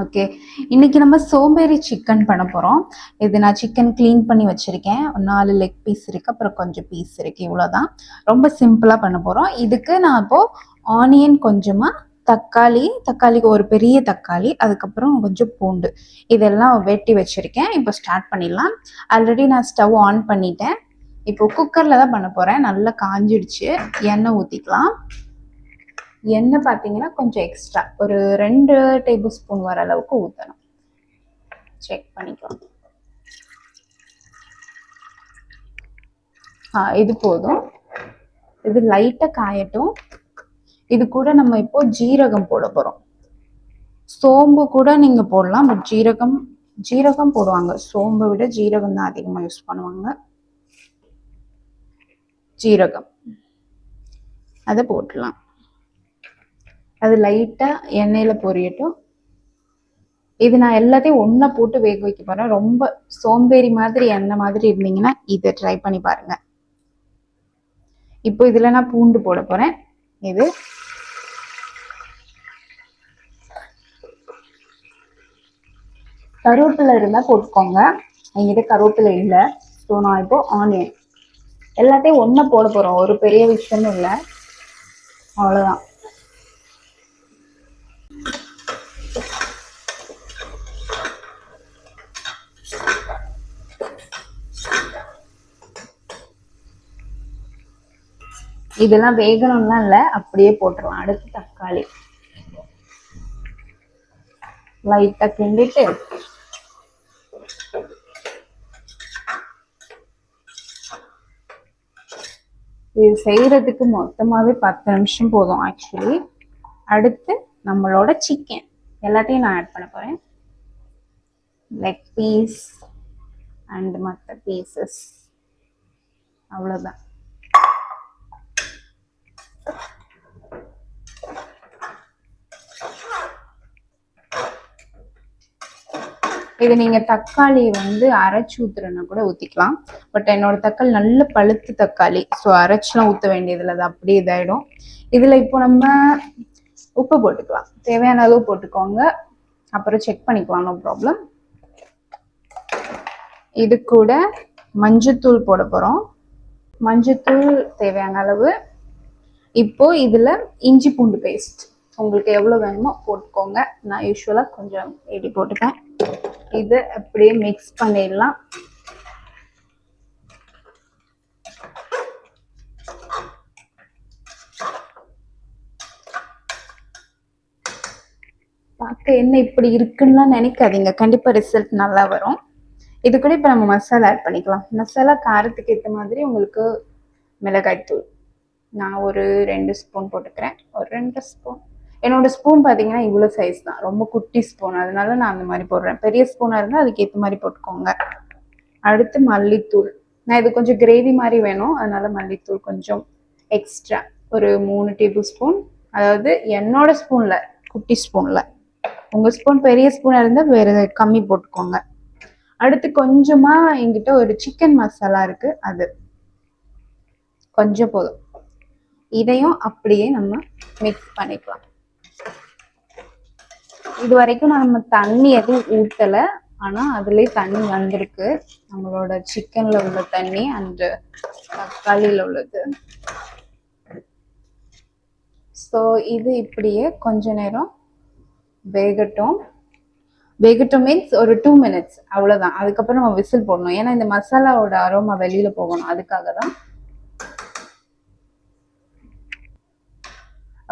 Okay, இன்னைக்கு நம்ம சோம்பேறி சிக்கன் பண்ண போகிறோம். இது நான் சிக்கன் க்ளீன் பண்ணி வச்சுருக்கேன். 4 லெக் பீஸ் இருக்குது, அப்புறம் கொஞ்சம் பீஸ் இருக்குது. இவ்வளோதான், ரொம்ப சிம்பிளாக பண்ண போகிறோம். இதுக்கு நான் இப்போது ஆனியன் கொஞ்சமாக, தக்காளிக்கு ஒரு பெரிய தக்காளி, அதுக்கப்புறம் கொஞ்சம் பூண்டு, இதெல்லாம் வெட்டி வச்சுருக்கேன். இப்போ ஸ்டார்ட் பண்ணிடலாம். ஆல்ரெடி நான் ஸ்டவ் ஆன் பண்ணிட்டேன். இப்போ குக்கரில் தான் பண்ண போகிறேன். நல்லா காஞ்சிடுச்சு. எண்ணெய் ஊற்றிக்கலாம். எண்ணெய் பார்த்தீங்கன்னா கொஞ்சம் எக்ஸ்ட்ரா ஒரு 2 டேபிள் ஸ்பூன் வர அளவுக்கு ஊற்றணும். செக் பண்ணிக்கலாம். இது போதும். இது லைட்டாக காயட்டும். இது கூட நம்ம இப்போ ஜீரகம் போட போகிறோம். சோம்பு கூட நீங்கள் போடலாம், பட் ஜீரகம் போடுவாங்க. சோம்பை விட ஜீரகம் தான் அதிகமாக யூஸ் பண்ணுவாங்க. ஜீரகம் அதை போட்டுடலாம். அது லைட்டாக எண்ணெயில் பொரியட்டும். இது நான் எல்லாத்தையும் ஒன்றா போட்டு வேக வைக்க போகிறேன். ரொம்ப சோம்பேறி மாதிரி எண்ணெய் மாதிரி இருந்தீங்கன்னா இதை ட்ரை பண்ணி பாருங்க. இப்போ இதில் நான் பூண்டு போட போகிறேன். இது கருவேப்பிலை இருந்தால் போட்டுக்கோங்க. என்கிட்ட கருவேப்பிலை இல்லை. ஸோ நான் இப்போ ஆனியன் எல்லாத்தையும் ஒன்றா போட போகிறோம். ஒரு பெரிய விஷயமும் இல்லை, அவ்வளோதான். இதெல்லாம் வேகணும்லாம் இல்லை, அப்படியே போட்டுடலாம். அடுத்து தக்காளி லைட்டாக கிண்டிட்டு இது செய்யறதுக்கு மொத்தமாகவே 10 நிமிஷம் போதும் ஆக்சுவலி. அடுத்து நம்மளோட சிக்கன் எல்லாத்தையும் நான் ஆட் பண்ண போகிறேன். லெக் பீஸ் அண்ட் மற்ற பீசஸ், அவ்வளோதான். இது நீங்கள் தக்காளி அரைச்சி ஊற்றுறன்னா கூட ஊற்றிக்கலாம். பட் என்னோட தக்காளி நல்ல பழுத்து தக்காளி, ஸோ அரைச்சிலாம் ஊற்ற வேண்டியதில்லை, அது அப்படியே இதாகிடும். இதில் இப்போ நம்ம உப்பு போட்டுக்கலாம். தேவையான அளவு போட்டுக்கோங்க, அப்புறம் செக் பண்ணிக்கலாம், நோ ப்ராப்ளம். இது கூட மஞ்சத்தூள் போட போகிறோம். மஞ்சத்தூள் தேவையான அளவு. இப்போ இதில் இஞ்சி பூண்டு பேஸ்ட் உங்களுக்கு எவ்வளோ வேணுமோ போட்டுக்கோங்க. நான் யூஸ்வலாக கொஞ்சம் எடி போட்டுப்பேன். இது அப்படியே மிக்ஸ் பண்ணிடலாம். பார்க்க என்ன இப்படி இருக்குன்னா நினைக்காதீங்க, கண்டிப்பா ரிசல்ட் நல்லா வரும். இது கூட இப்போ நம்ம மசாலா ஆட் பண்ணிக்கலாம். மசாலா காரத்துக்கு ஏற்ற மாதிரி உங்களுக்கு மிளகாய் தூள் நான் ஒரு 2 ஸ்பூன் போட்டுக்கிறேன். ஒரு 2 ஸ்பூன். என்னோட ஸ்பூன் பார்த்தீங்கன்னா இவ்வளோ சைஸ் தான், ரொம்ப குட்டி ஸ்பூன், அதனால நான் அந்த மாதிரி போடுறேன். பெரிய ஸ்பூனாக இருந்தால் அதுக்கு ஏற்ற மாதிரி போட்டுக்கோங்க. அடுத்து மல்லித்தூள். நான் இது கொஞ்சம் கிரேவி மாதிரி வேணும், அதனால மல்லித்தூள் கொஞ்சம் எக்ஸ்ட்ரா ஒரு 3 டேபிள் ஸ்பூன். அதாவது என்னோட ஸ்பூனில், குட்டி ஸ்பூனில். உங்கள் ஸ்பூன் பெரிய ஸ்பூனாக இருந்தால் வேறு கம்மி போட்டுக்கோங்க. அடுத்து கொஞ்சமாக என்கிட்ட ஒரு சிக்கன் மசாலா இருக்குது, அது கொஞ்சம் போதும். இதையும் அப்படியே நம்ம மிக்ஸ் பண்ணிக்கலாம். இது வரைக்கும் நம்ம தண்ணி எதுவும் ஊற்றலை, ஆனால் அதுலேயே தண்ணி வந்திருக்கு. நம்மளோட சிக்கனில் உள்ள தண்ணி அண்ட் தக்காளியில் உள்ளது. ஸோ இது இப்படியே கொஞ்ச நேரம் வேகட்டும். மீன்ஸ் ஒரு 2 மினிட்ஸ், அவ்வளோதான். அதுக்கப்புறம் நம்ம விசில் போடணும், ஏன்னா இந்த மசாலாவோட அரோமா வெளியில் போகணும், அதுக்காக தான்.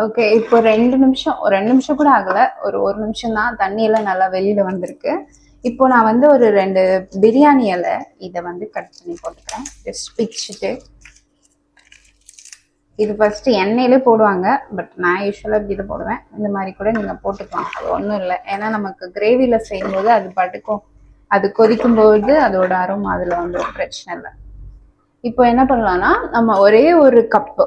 ஓகே, இப்போ 2 நிமிஷம் கூட ஆகலை, ஒரு நிமிஷம் தான். தண்ணியெல்லாம் நல்லா வெளியில் வந்திருக்கு. இப்போ நான் ஒரு 2 பிரியாணி இலை இதை கட் பண்ணி போட்டுக்கிறேன். ஜஸ்ட் பிச்சுட்டு. இது ஃபஸ்ட்டு எண்ணெயிலே போடுவாங்க, பட் நான் யூஸ்வலாக இப்படி இதை போடுவேன். இந்த மாதிரி கூட நீங்கள் போட்டுக்கலாம், அது ஒன்றும் இல்லை. ஏன்னா நமக்கு கிரேவியில் செய்யும்போது அது பாட்டுக்கும், அது கொதிக்கும்போது அதோட அரோமா அதில் பிரச்சனை இல்லை. இப்போ என்ன பண்ணலாம்னா, நம்ம ஒரே ஒரு கப்பு,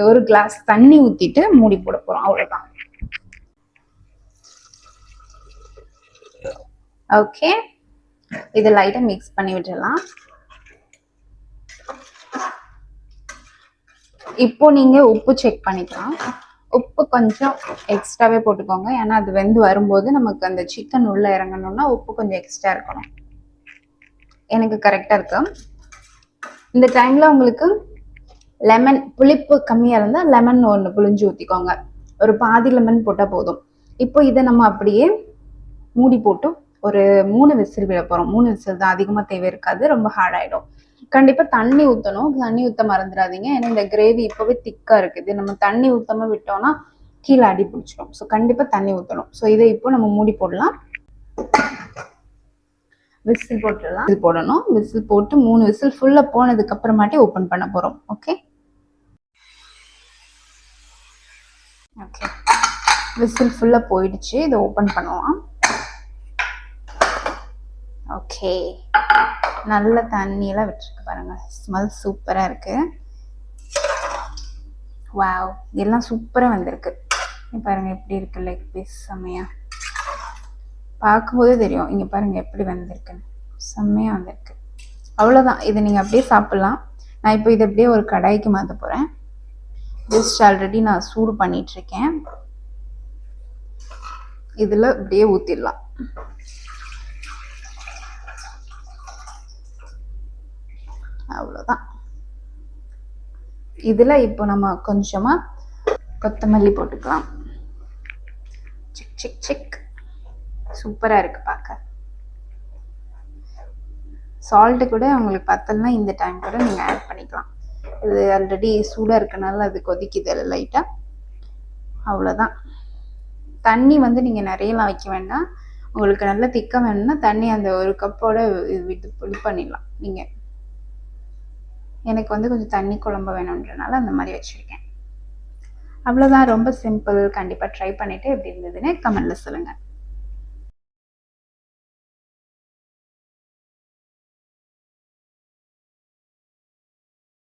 ஒரு கிளாஸ் தண்ணி ஊற்றிட்டு மூடி போட போகிறோம், அவ்வளோதான். ஓகே, இது லைட்டாக மிக்ஸ் பண்ணி விட்டுடலாம். இப்போ நீங்கள் உப்பு செக் பண்ணிக்கலாம். உப்பு கொஞ்சம் எக்ஸ்ட்ராவே போட்டுக்கோங்க. ஏன்னா அது வெந்து வரும்போது நமக்கு அந்த சிக்கன் உள்ள இறங்கணும்னா உப்பு கொஞ்சம் எக்ஸ்ட்ரா இருக்கணும். எனக்கு கரெக்டா இருக்கு. இந்த டைம்ல உங்களுக்கு லெமன் புளிப்பு கம்மியா இருந்தா லெமன் ஒன்று புளிஞ்சு ஊற்றிக்கோங்க. ஒரு பாதி லெமன் போட்டால் போதும். இப்போ இதை நம்ம அப்படியே மூடி போட்டு ஒரு 3 விசில் விட போகிறோம். 3 விசில் தான், அதிகமாக தேவை இருக்காது, ரொம்ப ஹார்ட் ஆகிடும். கண்டிப்பாக தண்ணி ஊற்றணும். தண்ணி ஊற்ற மறந்துடாதீங்க. ஏன்னா இந்த கிரேவி இப்போவே திக்காக இருக்குது. நம்ம தண்ணி ஊற்றாம விட்டோம்னா கீழே அடி பிடிச்சிடும். ஸோ கண்டிப்பாக தண்ணி ஊற்றணும். ஸோ இதை இப்போ நம்ம மூடி போடலாம். விசில் போட்டுடலாம். விசில் போடணும். விசில் போட்டு 3 விசில் ஃபுல்லாக போனதுக்கு அப்புறமாட்டி ஓப்பன் பண்ண போகிறோம். ஓகே ஓகே, விசில் ஃபுல்லாக போயிடுச்சு. இதை ஓப்பன் பண்ணுவோம். ஓகே, நல்ல தண்ணியெல்லாம் விட்டுருக்கு பாருங்கள். ஸ்மெல் சூப்பராக இருக்குது. வாவ், எல்லாம் சூப்பராக வந்திருக்கு. பாருங்கள் எப்படி இருக்கு லெக் பீஸ். செம்மையாக பார்க்கும்போதே தெரியும். இங்கே பாருங்கள் எப்படி வந்திருக்குன்னு. செம்மையாக வந்திருக்கு. அவ்வளோதான், இதை நீங்கள் அப்படியே சாப்பிட்லாம். நான் இப்போ இதை அப்படியே ஒரு கடாய்க்கு மாற்ற போகிறேன். ஜஸ்ட் ஆல்ரெடி நான் சூடு பண்ணிகிட்ருக்கேன். இதில் அப்படியே ஊற்றிடலாம். அவ்வளோதான். இதில் இப்போ நம்ம கொஞ்சமாக கொத்தமல்லி போட்டுக்கலாம். Sick sick sick. சூப்பராக இருக்குது பார்க்க. சால்ட்டு கூட உங்களுக்கு பத்தலைன்னா இந்த டைம் கூட நீங்கள் ஆட் பண்ணிக்கலாம். இது ஆல்ரெடி சூடாக இருக்கனால அது கொதிக்குது லைட்டாக. அவ்வளோதான். தண்ணி வந்து நீங்கள் நிறையலாம் வைக்க வேண்டாம். உங்களுக்கு நல்லா திக்க வேணும்னா தண்ணி அந்த ஒரு கப்போட விட்டு இது பண்ணிடலாம் நீங்கள். எனக்கு வந்து கொஞ்சம் தண்ணி குழம்பு வேணுன்றனால அந்த மாதிரி வச்சுருக்கேன். அவ்வளோதான், ரொம்ப சிம்பிள். கண்டிப்பாக ட்ரை பண்ணிவிட்டு எப்படி இருந்ததுன்னு கமெண்ட்டில் சொல்லுங்கள்.